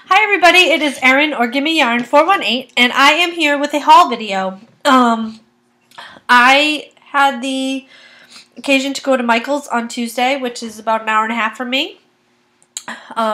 Hi everybody, it is Erin or Gimme Yarn 418 and I am here with a haul video. I had the occasion to go to Michael's on Tuesday, which is about an hour and a half from me,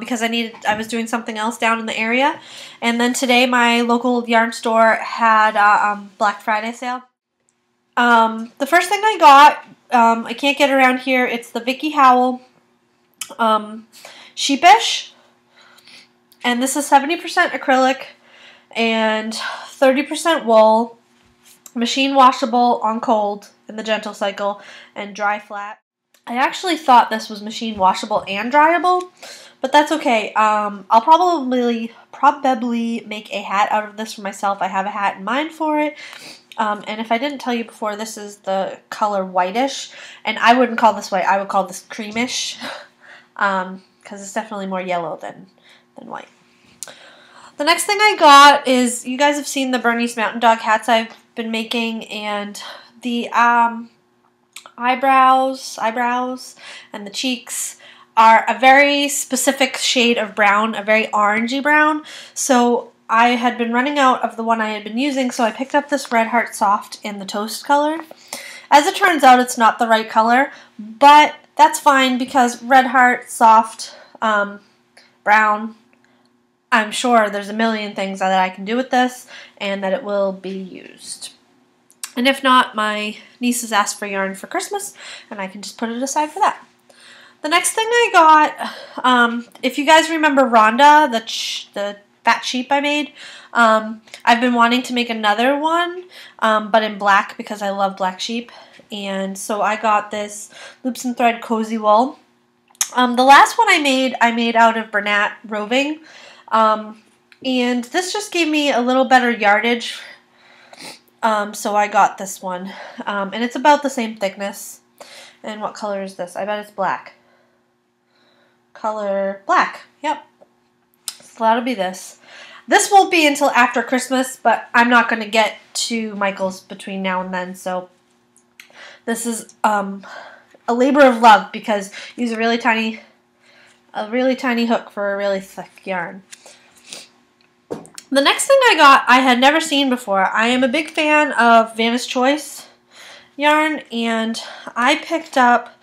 because I was doing something else down in the area. And then today my local yarn store had a Black Friday sale. The first thing I got, I can't get around here, it's the Vicky Howell Sheepish. And this is 70% acrylic and 30% wool, machine washable on cold in the gentle cycle, and dry flat. I actually thought this was machine washable and dryable, but that's okay. I'll probably make a hat out of this for myself. I have a hat in mind for it. And if I didn't tell you before, this is the color whitish, and I wouldn't call this white. I would call this creamish, because it's definitely more yellow than white. The next thing I got is, you guys have seen the Bernice Mountain Dog hats I've been making, and the eyebrows and the cheeks are a very specific shade of brown, a very orangey brown. So I had been running out of the one I had been using, so I picked up this Red Heart Soft in the toast color. As it turns out, it's not the right color, but that's fine because Red Heart Soft brown, I'm sure there's a million things that I can do with this and that it will be used. And if not, my nieces asked for yarn for Christmas and I can just put it aside for that. The next thing I got, if you guys remember Rhonda, the fat sheep I made, I've been wanting to make another one, but in black because I love black sheep. And so I got this Loops and Thread Cozy Wool. The last one I made out of Bernat roving. And this just gave me a little better yardage, so I got this one, and it's about the same thickness. And what color is this? I bet it's black. Color black, yep. So that'll be this. This won't be until after Christmas, but I'm not going to get to Michael's between now and then, so this is a labor of love because you use a really tiny hook for a really thick yarn. The next thing I got, I had never seen before. I am a big fan of Vanna's Choice yarn, and I picked up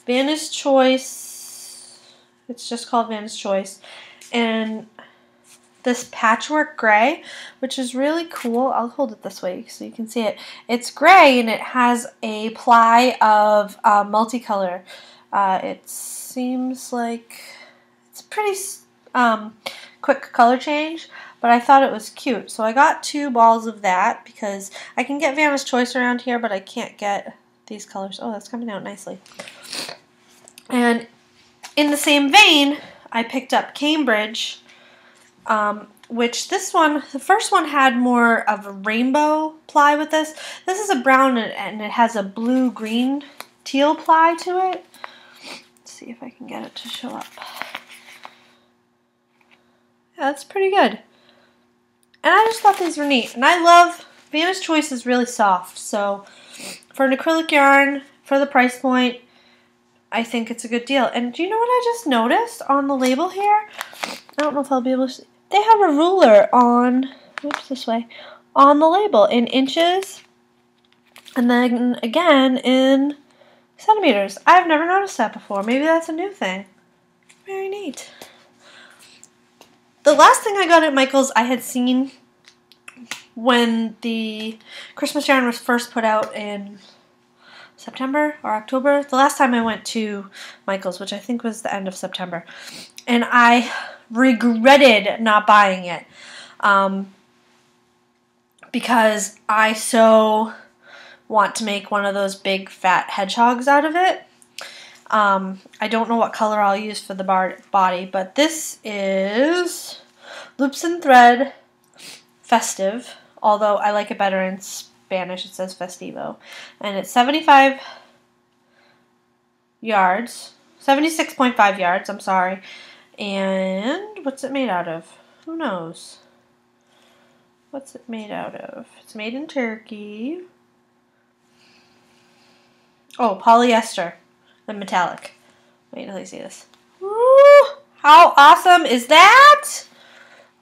Vanna's Choice, it's just called Vanna's Choice, and this patchwork gray, which is really cool. I'll hold it this way so you can see it. It's gray and it has a ply of multicolor. It seems like it's pretty quick color change, but I thought it was cute. So I got 2 balls of that because I can get Vanna's Choice around here, but I can't get these colors. Oh, that's coming out nicely. And in the same vein, I picked up Cambridge, which this one, the first one had more of a rainbow ply with this. This is a brown and it has a blue-green teal ply to it. Let's see if I can get it to show up. Yeah, that's pretty good. And I just thought these were neat. And I love, Vanna's Choice is really soft. So for an acrylic yarn, for the price point, I think it's a good deal. And do you know what I just noticed on the label here? I don't know if I'll be able to see. They have a ruler on, whoops, this way, on the label in inches. And then again in centimeters. I've never noticed that before. Maybe that's a new thing. Very neat. The last thing I got at Michael's I had seen when the Christmas yarn was first put out in September or October. The last time I went to Michael's, which I think was the end of September. And I regretted not buying it because I so want to make one of those big fat hedgehogs out of it. I don't know what color I'll use for the body, but this is Loops and Thread Festive, although I like it better in Spanish. It says Festivo. And it's 75 yards, 76.5 yards, I'm sorry. And what's it made out of? Who knows? What's it made out of? It's made in Turkey. Oh, polyester. The metallic. Wait until you see this. Woo! How awesome is that?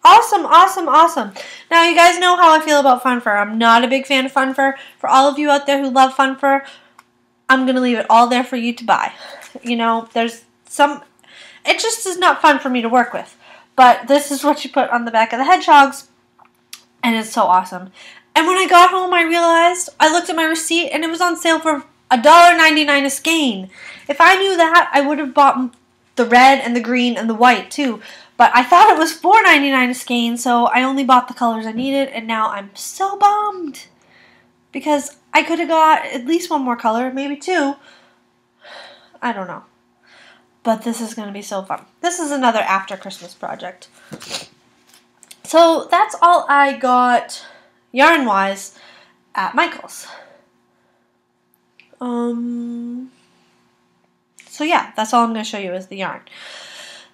Awesome, awesome, awesome. Now, you guys know how I feel about fun fur. I'm not a big fan of fun fur. For all of you out there who love fun fur, I'm going to leave it all there for you to buy. You know, there's some... It just is not fun for me to work with. But this is what you put on the back of the hedgehogs, and it's so awesome. And when I got home, I realized, I looked at my receipt, and it was on sale for $1.99 a skein. If I knew that, I would have bought the red and the green and the white too. But I thought it was $4.99 a skein, so I only bought the colors I needed, and now I'm so bummed. Because I could have got at least one more color, maybe two. I don't know. But this is going to be so fun. This is another after Christmas project. So that's all I got yarn-wise at Michael's. So yeah, that's all I'm going to show you is the yarn.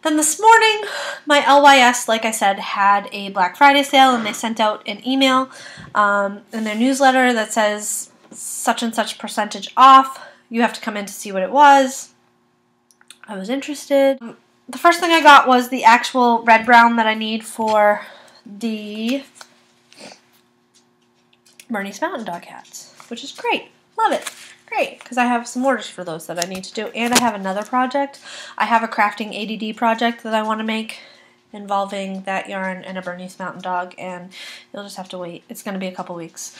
Then this morning, my LYS, like I said, had a Black Friday sale, and they sent out an email in their newsletter that says such and such percentage off. You have to come in to see what it was. I was interested. The first thing I got was the actual red brown that I need for the Bernice Mountain Dog hats, which is great. Love it. Great, because I have some orders for those that I need to do. And I have another project. I have a crafting ADD project that I want to make involving that yarn and a Bernice Mountain Dog, and you'll just have to wait. It's going to be a couple weeks.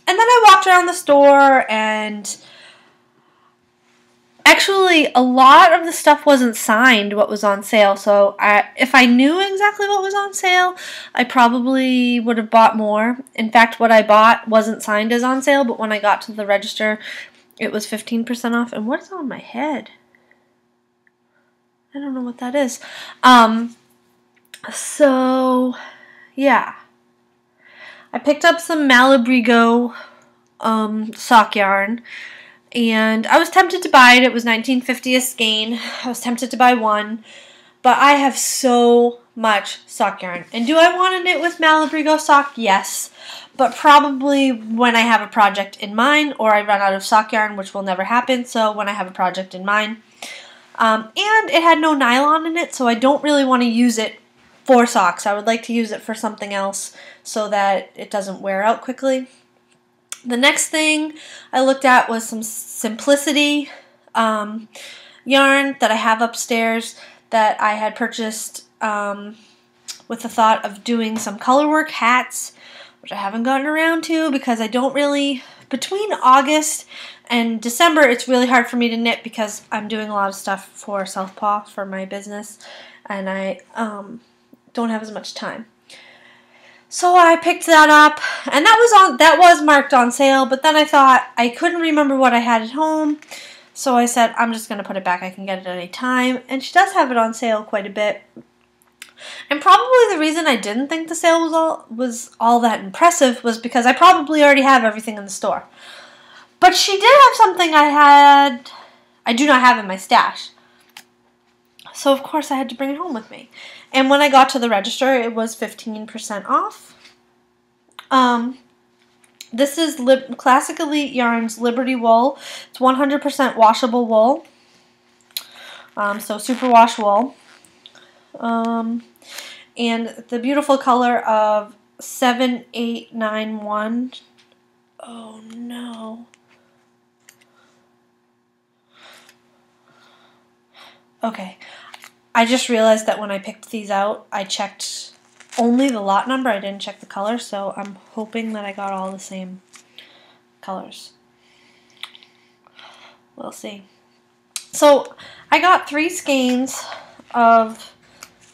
And then I walked around the store, and actually a lot of the stuff wasn't signed what was on sale, so if I knew exactly what was on sale, I probably would have bought more. In fact, what I bought wasn't signed as on sale, but when I got to the register, it was 15% off. And what's on my head? I don't know what that is. So, yeah. I picked up some Malabrigo sock yarn. And I was tempted to buy it. It was $19.50 a skein. I was tempted to buy one. But I have so much sock yarn. And do I want to knit with Malabrigo sock? Yes. But probably when I have a project in mind, or I run out of sock yarn, which will never happen. So when I have a project in mind. And it had no nylon in it, so I don't really want to use it for socks. I would like to use it for something else so that it doesn't wear out quickly. The next thing I looked at was some Simplicity yarn that I have upstairs that I had purchased with the thought of doing some colorwork hats, which I haven't gotten around to because I don't really, between August and December, it's really hard for me to knit because I'm doing a lot of stuff for Southpaw for my business, and I don't have as much time. So I picked that up, and that was marked on sale, but then I thought I couldn't remember what I had at home, so I said I'm just going to put it back. I can get it at any time, and she does have it on sale quite a bit. And probably the reason I didn't think the sale was all that impressive was because I probably already have everything in the store. But she did have something I do not have in my stash. So of course I had to bring it home with me. And when I got to the register, it was 15% off. This is Classic Elite Yarns Liberty Wool. It's 100% washable wool. So super wash wool. And the beautiful color of 7891. Oh no. Okay. I just realized that when I picked these out, I checked only the lot number. I didn't check the color, so I'm hoping that I got all the same colors. We'll see. So I got 3 skeins of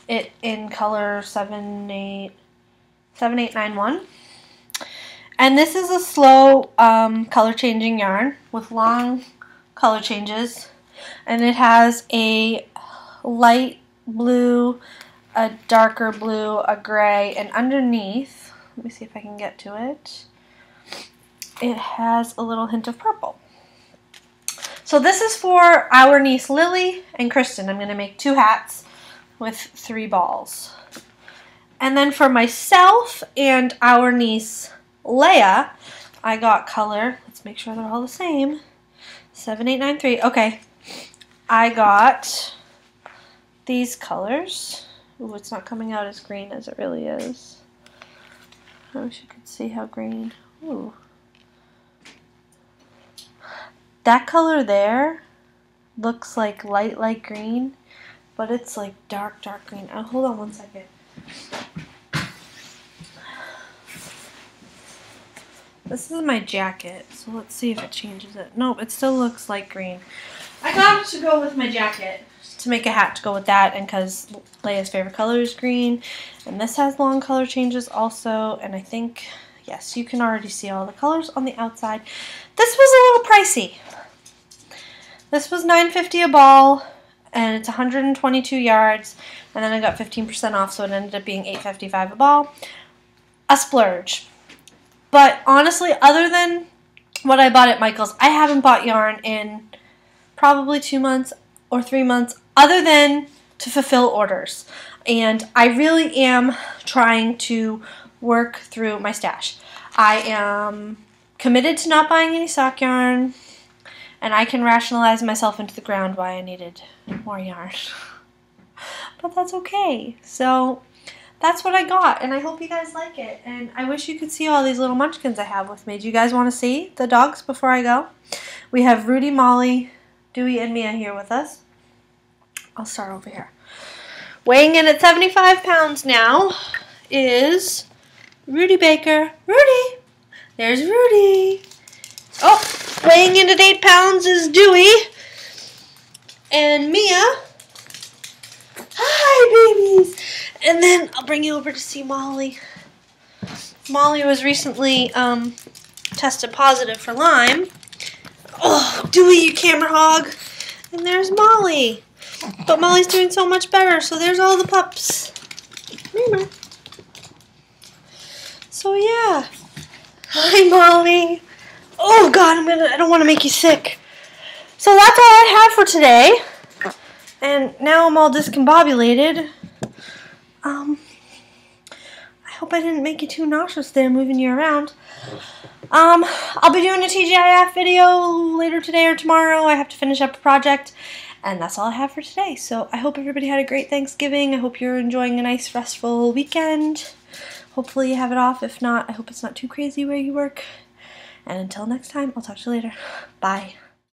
it in color 7891. And this is a slow color changing yarn with long color changes. And it has a light blue, a darker blue, a gray, and underneath, let me see if I can get to it, it has a little hint of purple. So this is for our niece Lily and Kristen. I'm going to make 2 hats with 3 balls. And then for myself and our niece Leia, I got color, let's make sure they're all the same, 7893. Okay, I got these colors, Ooh, it's not coming out as green as it really is. I wish you could see how green. Ooh. That color there looks like light green, but it's like dark green. Oh, hold on one second. This is my jacket, so let's see if it changes it. Nope, it still looks light green. I got it to go with my jacket, to make a hat to go with that, and because Leia's favorite color is green. And this has long color changes also, and I think, yes, you can already see all the colors on the outside. This was a little pricey. This was $9.50 a ball, and it's 122 yards, and then I got 15% off, so it ended up being $8.55 a ball. A splurge. But honestly, other than what I bought at Michael's, I haven't bought yarn in probably 2 months or 3 months, other than to fulfill orders. And I really am trying to work through my stash. I am committed to not buying any sock yarn, and I can rationalize myself into the ground why I needed more yarn. But that's okay. So that's what I got, and I hope you guys like it. And I wish you could see all these little munchkins I have with me. Do you guys want to see the dogs before I go? We have Rudy, Molly, Dewey, and Mia here with us. I'll start over here. Weighing in at 75 pounds now is Rudy Baker. Rudy! There's Rudy. Oh, weighing in at 8 pounds is Dewey. And Mia. Hi, babies! And then I'll bring you over to see Molly. Molly was recently tested positive for Lyme. Oh, Dewey, you camera hog. And there's Molly. But Molly's doing so much better, so there's all the pups. So yeah. Hi, Molly. Oh God, I don't want to make you sick. So that's all I have for today. And now I'm all discombobulated. I hope I didn't make you too nauseous there moving you around. I'll be doing a TGIF video later today or tomorrow. I have to finish up a project, and that's all I have for today. So I hope everybody had a great Thanksgiving. I hope you're enjoying a nice restful weekend. Hopefully you have it off. If not, I hope it's not too crazy where you work. And until next time, I'll talk to you later. Bye.